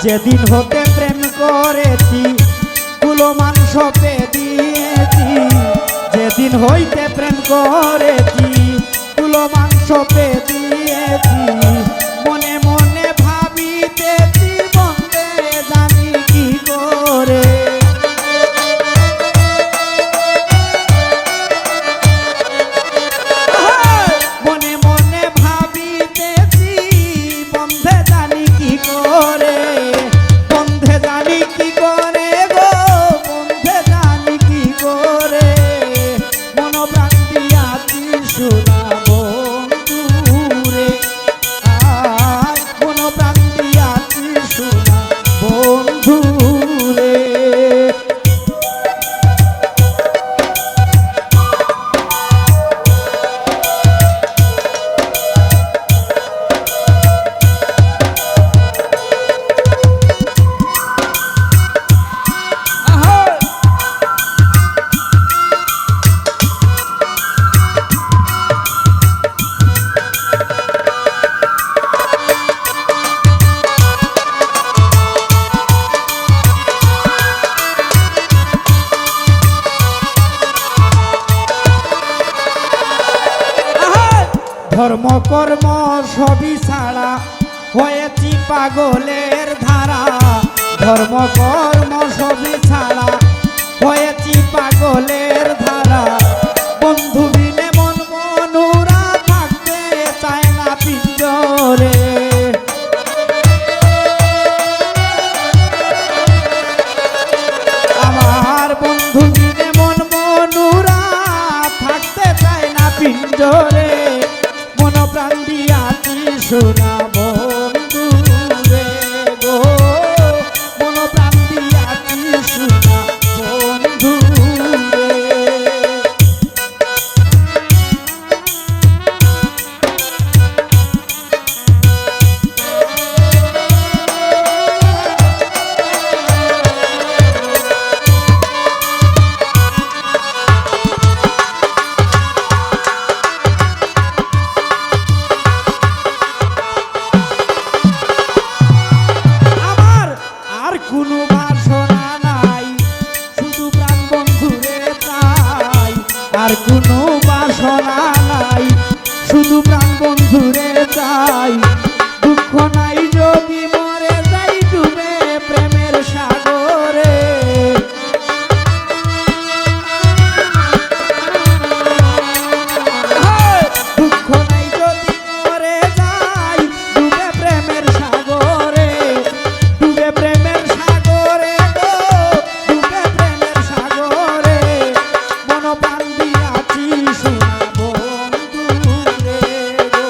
যেদিন হতে প্রেম করেছি কুলো মাংস পেয়ে দিয়েছি, যেদিন হইতে প্রেম করেছি কুলো মাংস পেয়ে দিয়েছি, মনে মনে ভাবিতেছি বন্ধে জানি কি করে। মনে মনে ভাবিতেছি বন্ধে জানি কি করে, বন্ধে জানি কি করে গো, বন্ধে জানি কি করে, মন প্রাণ দিয়াছি সোনা বন্ধুরে, মন প্রাণ দিয়াছি সোনা বন্ধুরে। ধর্ম কর্ম সবই ছাড়া হয়েছি পাগলের ধারা, ধর্ম কর্ম সবই ছাড়া হয়েছি পাগলের ধারা, বন্ধু বিনে মন মনুরা থাকতে চায় না পিঞ্জরে। আমার বন্ধু বিনে মন মনুরা থাকতে চায় না পিঞ্জরে, মন প্রাণ দিয়াছি সোনা বন্ধুরে গো, মন প্রাণ দিয়াছি সোনা বন্ধুরে। কোনো বাসনা নাই শুধু প্রাণ বন্ধুরে চাই, আর কোনো বাসনা নাই শুধু প্রাণ বন্ধুরে চাই, দুঃখ নাই যদি মরে যাই ডুবে প্রেমের সাগরে। দুঃখ নাই যদি মরে যাই ডুবে প্রেমের সাগরে, ডুবে প্রেমের সাগরে গো, ডুবে প্রেমের সাগরে, মন প্রাণ দিয়াছি সোনা বন্ধুরে গো,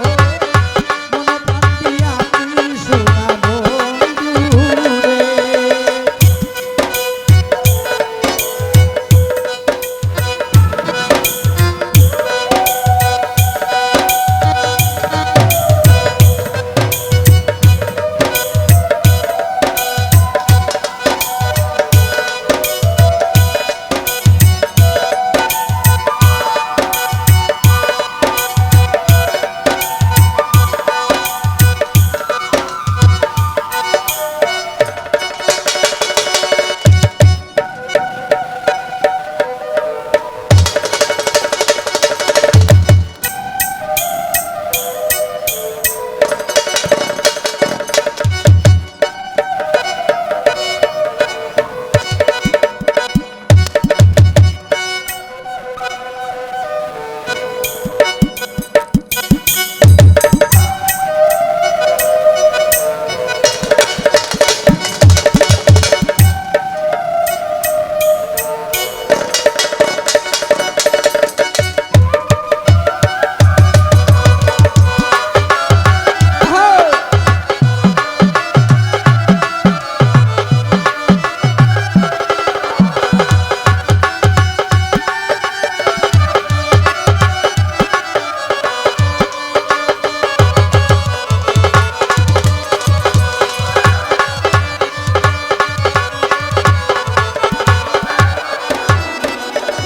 মন প্রাণ দিয়াছি সোনা বন্ধুরে।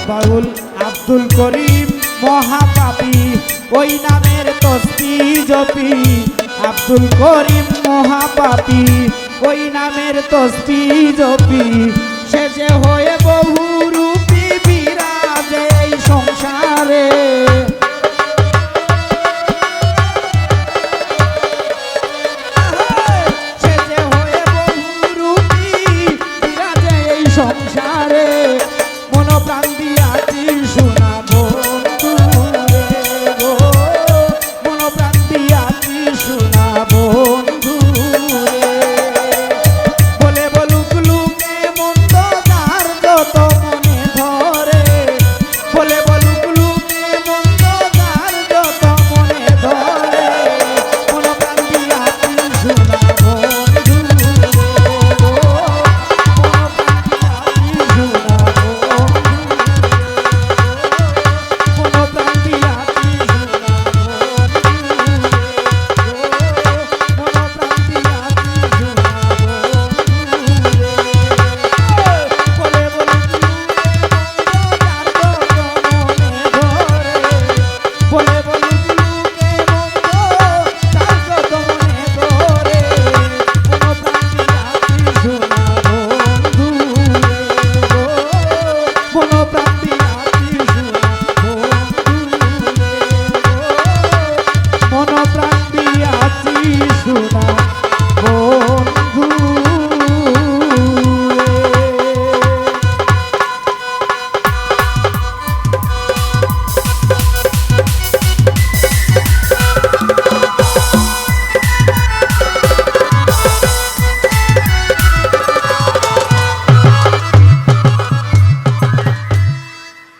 বাউল আব্দুল করিম মহাপাপী, ওই নামের তসবিহ জপি, আব্দুল করিম মহাপাপী, ওই নামের তসবি জপি শেষে হয়ে বহু